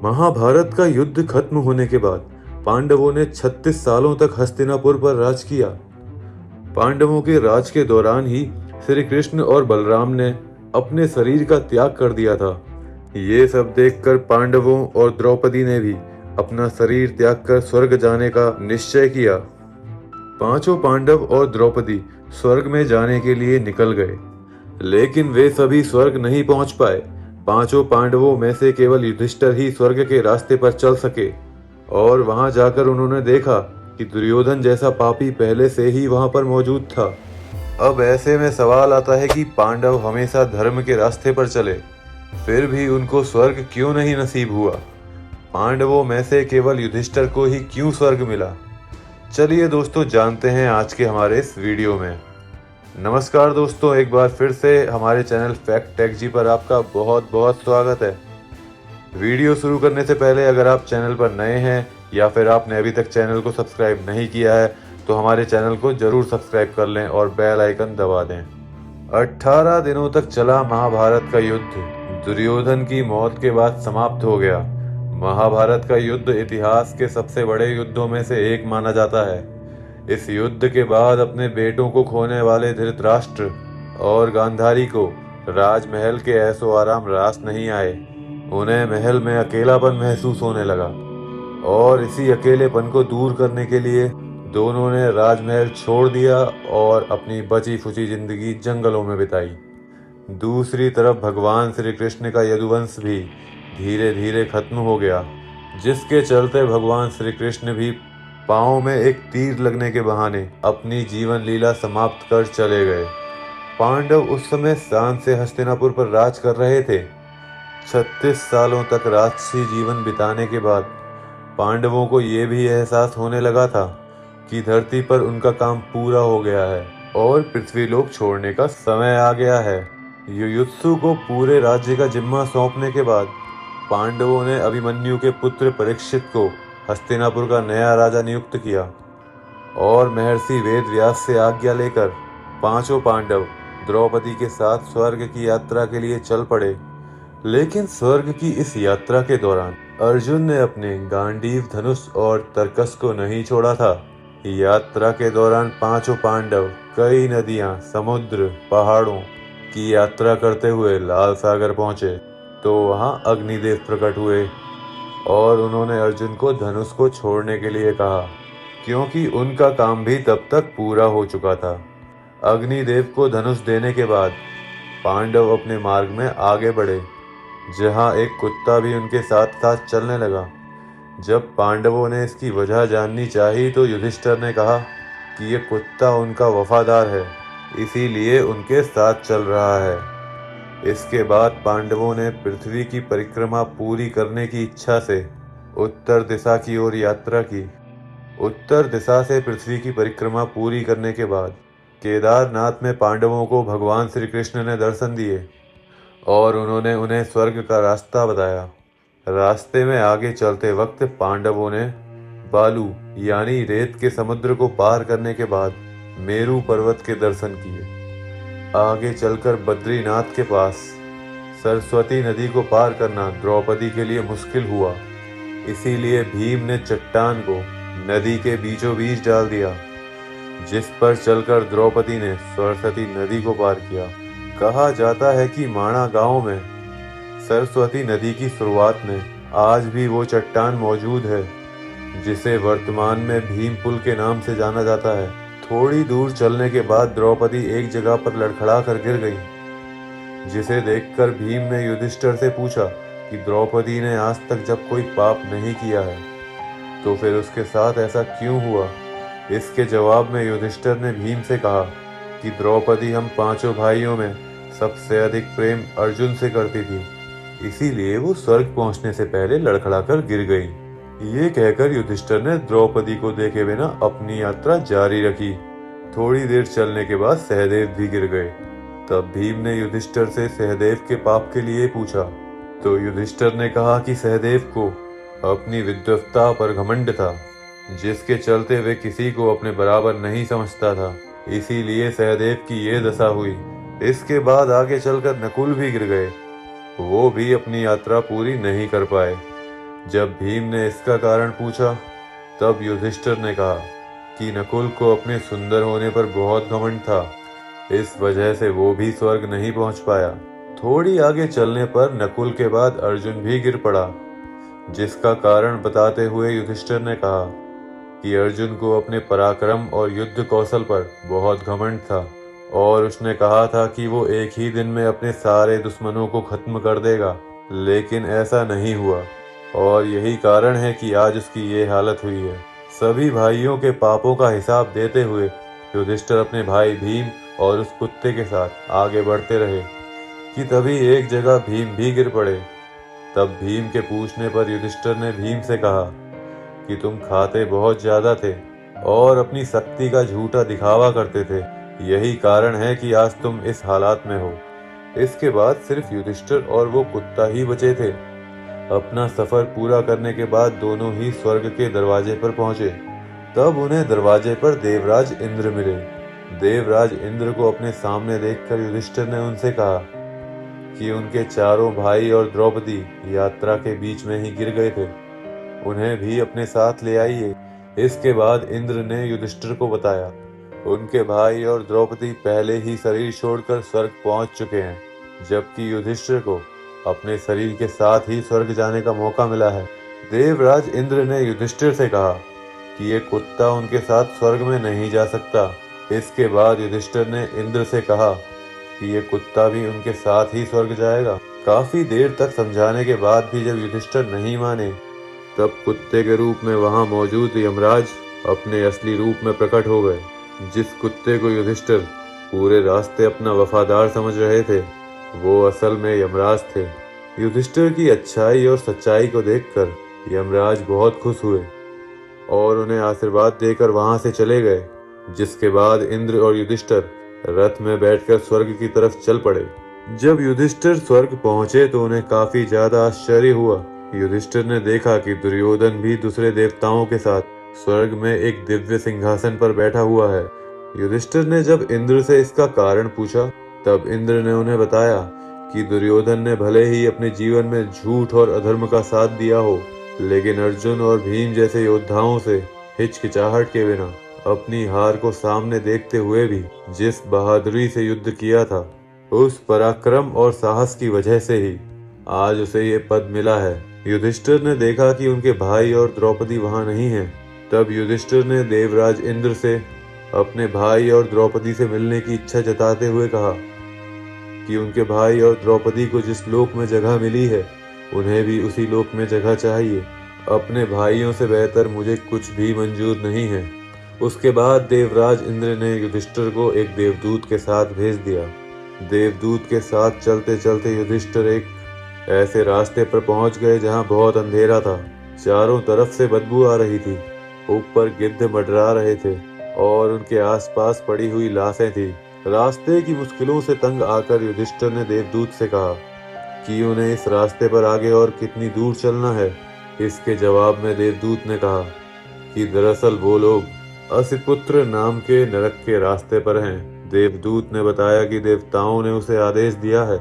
महाभारत का युद्ध खत्म होने के बाद पांडवों ने 36 सालों तक हस्तिनापुर पर राज किया। पांडवों के राज के दौरान ही श्री कृष्ण और बलराम ने अपने शरीर का त्याग कर दिया था। ये सब देखकर पांडवों और द्रौपदी ने भी अपना शरीर त्याग कर स्वर्ग जाने का निश्चय किया। पांचों पांडव और द्रौपदी स्वर्ग में जाने के लिए निकल गए, लेकिन वे सभी स्वर्ग नहीं पहुंच पाए। पांचों पांडवों में से केवल युधिष्ठिर ही स्वर्ग के रास्ते पर चल सके और वहां जाकर उन्होंने देखा कि दुर्योधन जैसा पापी पहले से ही वहां पर मौजूद था। अब ऐसे में सवाल आता है कि पांडव हमेशा धर्म के रास्ते पर चले, फिर भी उनको स्वर्ग क्यों नहीं नसीब हुआ? पांडवों में से केवल युधिष्ठिर को ही क्यों स्वर्ग मिला? चलिए दोस्तों, जानते हैं आज के हमारे इस वीडियो में। नमस्कार दोस्तों, एक बार फिर से हमारे चैनल फैक्ट टेक जी पर आपका बहुत बहुत स्वागत है। वीडियो शुरू करने से पहले अगर आप चैनल पर नए हैं या फिर आपने अभी तक चैनल को सब्सक्राइब नहीं किया है तो हमारे चैनल को जरूर सब्सक्राइब कर लें और बेल आइकन दबा दें। 18 दिनों तक चला महाभारत का युद्ध दुर्योधन की मौत के बाद समाप्त हो गया। महाभारत का युद्ध इतिहास के सबसे बड़े युद्धों में से एक माना जाता है। इस युद्ध के बाद अपने बेटों को खोने वाले धृतराष्ट्र और गांधारी को राजमहल के ऐशो आराम रास नहीं आए। उन्हें महल में अकेलापन महसूस होने लगा और इसी अकेलेपन को दूर करने के लिए दोनों ने राजमहल छोड़ दिया और अपनी बची खुची जिंदगी जंगलों में बिताई। दूसरी तरफ भगवान श्री कृष्ण का यदुवंश भी धीरे धीरे खत्म हो गया, जिसके चलते भगवान श्री कृष्ण भी पांव में एक तीर लगने के बहाने अपनी जीवन लीला समाप्त कर चले गए। पांडव उस समय शान से हस्तिनापुर पर राज कर रहे थे। 36 सालों तक राजसी जीवन बिताने के बाद पांडवों को ये भी एहसास होने लगा था कि धरती पर उनका काम पूरा हो गया है और पृथ्वीलोक छोड़ने का समय आ गया है। युयुत्सु को पूरे राज्य का जिम्मा सौंपने के बाद पांडवों ने अभिमन्यु के पुत्र परीक्षित को हस्तिनापुर का नया राजा नियुक्त किया और महर्षि वेदव्यास से आज्ञा लेकर पांचों पांडव द्रौपदी के साथ स्वर्ग की यात्रा के लिए चल पड़े। लेकिन स्वर्ग की इस यात्रा के दौरान अर्जुन ने अपने गांडीव धनुष और तरकस को नहीं छोड़ा था। यात्रा के दौरान पांचों पांडव कई नदियां, समुद्र, पहाड़ों की यात्रा करते हुए लाल सागर पहुंचे तो वहां अग्निदेव प्रकट हुए और उन्होंने अर्जुन को धनुष को छोड़ने के लिए कहा, क्योंकि उनका काम भी तब तक पूरा हो चुका था। अग्निदेव को धनुष देने के बाद पांडव अपने मार्ग में आगे बढ़े, जहां एक कुत्ता भी उनके साथ साथ चलने लगा। जब पांडवों ने इसकी वजह जाननी चाही तो युधिष्ठिर ने कहा कि ये कुत्ता उनका वफादार है, इसीलिए उनके साथ चल रहा है। इसके बाद पांडवों ने पृथ्वी की परिक्रमा पूरी करने की इच्छा से उत्तर दिशा की ओर यात्रा की। उत्तर दिशा से पृथ्वी की परिक्रमा पूरी करने के बाद केदारनाथ में पांडवों को भगवान श्री कृष्ण ने दर्शन दिए और उन्होंने उन्हें स्वर्ग का रास्ता बताया। रास्ते में आगे चलते वक्त पांडवों ने बालू यानी रेत के समुद्र को पार करने के बाद मेरू पर्वत के दर्शन किए। आगे चलकर बद्रीनाथ के पास सरस्वती नदी को पार करना द्रौपदी के लिए मुश्किल हुआ, इसीलिए भीम ने चट्टान को नदी के बीचों बीच डाल दिया, जिस पर चलकर द्रौपदी ने सरस्वती नदी को पार किया। कहा जाता है कि माणा गांव में सरस्वती नदी की शुरुआत में आज भी वो चट्टान मौजूद है, जिसे वर्तमान में भीम पुल के नाम से जाना जाता है। थोड़ी दूर चलने के बाद द्रौपदी एक जगह पर लड़खड़ा कर गिर गई, जिसे देखकर भीम ने युधिष्ठिर से पूछा कि द्रौपदी ने आज तक जब कोई पाप नहीं किया है तो फिर उसके साथ ऐसा क्यों हुआ। इसके जवाब में युधिष्ठिर ने भीम से कहा कि द्रौपदी हम पांचों भाइयों में सबसे अधिक प्रेम अर्जुन से करती थी, इसीलिए वो स्वर्ग पहुंचने से पहले लड़खड़ा कर गिर गई। ये कहकर युधिष्ठिर ने द्रौपदी को देखे बिना अपनी यात्रा जारी रखी। थोड़ी देर चलने के बाद सहदेव भी गिर गए। तब भीम ने युधिष्ठिर से सहदेव के पाप के लिए पूछा तो युधिष्ठिर ने कहा कि सहदेव को अपनी विद्वत्ता पर घमंड था, जिसके चलते वे किसी को अपने बराबर नहीं समझता था, इसीलिए सहदेव की ये दशा हुई। इसके बाद आगे चलकर नकुल भी गिर गए, वो भी अपनी यात्रा पूरी नहीं कर पाए। जब भीम ने इसका कारण पूछा, तब युधिष्ठिर ने कहा कि नकुल को अपने सुंदर होने पर बहुत घमंड था, इस वजह से वो भी स्वर्ग नहीं पहुंच पाया। थोड़ी आगे चलने पर नकुल के बाद अर्जुन भी गिर पड़ा, जिसका कारण बताते हुए युधिष्ठिर ने कहा कि अर्जुन को अपने पराक्रम और युद्ध कौशल पर बहुत घमंड था और उसने कहा था कि वो एक ही दिन में अपने सारे दुश्मनों को खत्म कर देगा, लेकिन ऐसा नहीं हुआ और यही कारण है कि आज उसकी ये हालत हुई है। सभी भाइयों के पापों का हिसाब देते हुए युधिष्ठिर अपने भाई भीम और उस कुत्ते के साथ आगे बढ़ते रहे कि तभी एक जगह भीम भी गिर पड़े। तब भीम के पूछने पर युधिष्ठिर ने भीम से कहा कि तुम खाते बहुत ज्यादा थे और अपनी शक्ति का झूठा दिखावा करते थे, यही कारण है कि आज तुम इस हालात में हो। इसके बाद सिर्फ युधिष्ठिर और वो कुत्ता ही बचे थे। अपना सफर पूरा करने के बाद दोनों ही स्वर्ग के दरवाजे पर पहुंचे। तब उन्हें दरवाजे पर देवराज इंद्र मिले। देवराज इंद्र को अपने सामने देखकर युधिष्ठिर ने उनसे कहा कि उनके चारों भाई और द्रौपदी यात्रा के बीच में ही गिर गए थे, उन्हें भी अपने साथ ले आइए। इसके बाद इंद्र ने युधिष्ठिर को बताया उनके भाई और द्रौपदी पहले ही शरीर छोड़कर स्वर्ग पहुंच चुके हैं, जबकि युधिष्ठिर को अपने शरीर के साथ ही स्वर्ग जाने का मौका मिला है। देवराज इंद्र ने युधिष्ठिर से कहा कि ये कुत्ता उनके साथ स्वर्ग में नहीं जा सकता। इसके बाद युधिष्ठिर ने इंद्र से कहा कि ये कुत्ता भी उनके साथ ही स्वर्ग जाएगा। काफी देर तक समझाने के बाद भी जब युधिष्ठिर नहीं माने, तब कुत्ते के रूप में वहां मौजूद यमराज अपने असली रूप में प्रकट हो गए। जिस कुत्ते को युधिष्ठिर पूरे रास्ते अपना वफादार समझ रहे थे, वो असल में यमराज थे। युधिष्ठिर की अच्छाई और सच्चाई को देखकर यमराज बहुत खुश हुए और उन्हें आशीर्वाद देकर वहां से चले गए। जिसके बाद इंद्र और युधिष्ठिर रथ में बैठकर स्वर्ग की तरफ चल पड़े। जब युधिष्ठिर स्वर्ग पहुंचे तो उन्हें काफी ज्यादा आश्चर्य हुआ। युधिष्ठिर ने देखा कि दुर्योधन भी दूसरे देवताओं के साथ स्वर्ग में एक दिव्य सिंहासन पर बैठा हुआ है। युधिष्ठिर ने जब इंद्र से इसका कारण पूछा, तब इंद्र ने उन्हें बताया कि दुर्योधन ने भले ही अपने जीवन में झूठ और अधर्म का साथ दिया हो, लेकिन अर्जुन और भीम जैसे योद्धाओं से हिचकिचाहट के बिना अपनी हार को सामने देखते हुए भी जिस बहादुरी से युद्ध किया था, उस पराक्रम और साहस की वजह से ही आज उसे ये पद मिला है। युधिष्ठिर ने देखा कि उनके भाई और द्रौपदी वहां नहीं हैं। तब युधिष्ठिर ने देवराज इंद्र से अपने भाई और द्रौपदी से मिलने की इच्छा जताते हुए कहा कि उनके भाई और द्रौपदी को जिस लोक में जगह मिली है, उन्हें भी उसी लोक में जगह चाहिए। अपने भाइयों से बेहतर मुझे कुछ भी मंजूर नहीं है। उसके बाद देवराज इंद्र ने युधिष्ठिर को एक देवदूत के साथ भेज दिया। देवदूत के साथ चलते चलते युधिष्ठिर एक ऐसे रास्ते पर पहुंच गए जहां बहुत अंधेरा था। चारों तरफ से बदबू आ रही थी, ऊपर गिद्ध मंडरा रहे थे और उनके आसपास पड़ी हुई लाशें थी। रास्ते की मुश्किलों से तंग आकर युधिष्ठिर ने देवदूत से कहा कि उन्हें इस रास्ते पर आगे और कितनी दूर चलना है। इसके जवाब में देवदूत ने कहा कि दरअसल वो लोग असिपुत्र नाम के नरक के रास्ते पर हैं। देवदूत ने बताया कि देवताओं ने उसे आदेश दिया है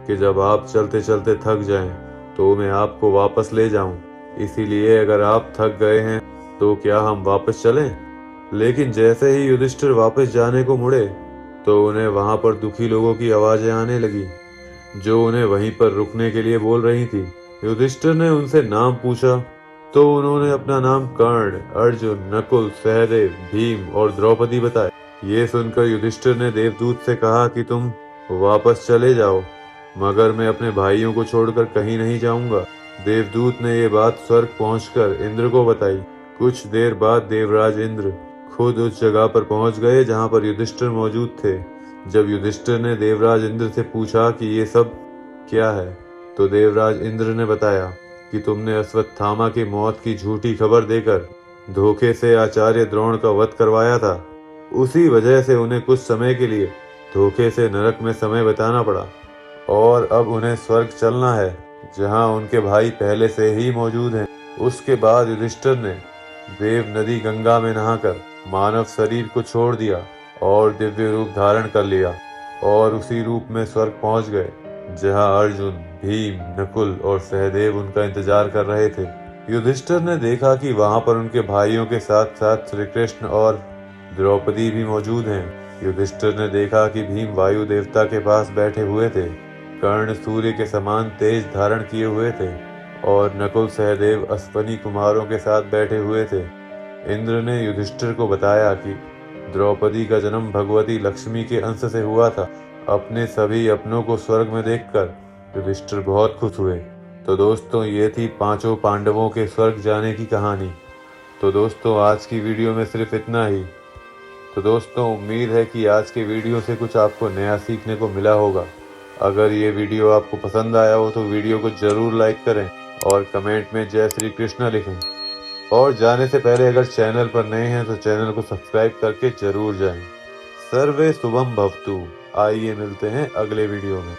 कि जब आप चलते चलते थक जाएं, तो मैं आपको वापस ले जाऊं। इसीलिए अगर आप थक गए हैं तो क्या हम वापस चलें? लेकिन जैसे ही युधिष्ठिर वापस जाने को मुड़े, तो उन्हें वहां पर दुखी लोगों की आवाजें आने लगी, जो उन्हें वहीं पर रुकने के लिए बोल रही थी। युधिष्ठिर ने उनसे नाम पूछा तो उन्होंने अपना नाम कर्ण, अर्जुन, नकुल, सहदेव, भीम और द्रौपदी बताए। ये सुनकर युधिष्ठिर ने देवदूत से कहा कि तुम वापस चले जाओ, मगर मैं अपने भाइयों को छोड़कर कहीं नहीं जाऊंगा। देवदूत ने ये बात स्वर्ग पहुंचकर इंद्र को बताई। कुछ देर बाद देवराज इंद्र खुद उस जगह पर पहुंच गए जहां पर युधिष्ठिर मौजूद थे। जब युधिष्ठिर ने देवराज इंद्र से पूछा कि ये सब क्या है, तो देवराज इंद्र ने बताया कि तुमने अश्वत्थामा की मौत की झूठी खबर देकर धोखे से आचार्य द्रोण का वध करवाया था। उसी वजह से उन्हें कुछ समय के लिए धोखे से नरक में समय बिताना पड़ा और अब उन्हें स्वर्ग चलना है, जहां उनके भाई पहले से ही मौजूद हैं। उसके बाद युधिष्ठिर ने देव नदी गंगा में नहाकर मानव शरीर को छोड़ दिया और दिव्य रूप धारण कर लिया और उसी रूप में स्वर्ग पहुंच गए, जहां अर्जुन, भीम, नकुल और सहदेव उनका इंतजार कर रहे थे। युधिष्ठिर ने देखा कि वहां पर उनके भाइयों के साथ साथ श्री कृष्ण और द्रौपदी भी मौजूद हैं। युधिष्ठिर ने देखा कि भीम वायु देवता के पास बैठे हुए थे। कर्ण सूर्य के समान तेज धारण किए हुए थे और नकुल सहदेव अश्वनी कुमारों के साथ बैठे हुए थे। इंद्र ने युधिष्ठिर को बताया कि द्रौपदी का जन्म भगवती लक्ष्मी के अंश से हुआ था। अपने सभी अपनों को स्वर्ग में देखकर युधिष्ठिर बहुत खुश हुए। तो दोस्तों, ये थी पांचों पांडवों के स्वर्ग जाने की कहानी। तो दोस्तों, आज की वीडियो में सिर्फ इतना ही। तो दोस्तों, उम्मीद है कि आज के वीडियो से कुछ आपको नया सीखने को मिला होगा। अगर ये वीडियो आपको पसंद आया हो तो वीडियो को जरूर लाइक करें और कमेंट में जय श्री कृष्ण लिखें। और जाने से पहले अगर चैनल पर नए हैं तो चैनल को सब्सक्राइब करके जरूर जाएं। सर्वे शुभम भवतु। आइए मिलते हैं अगले वीडियो में।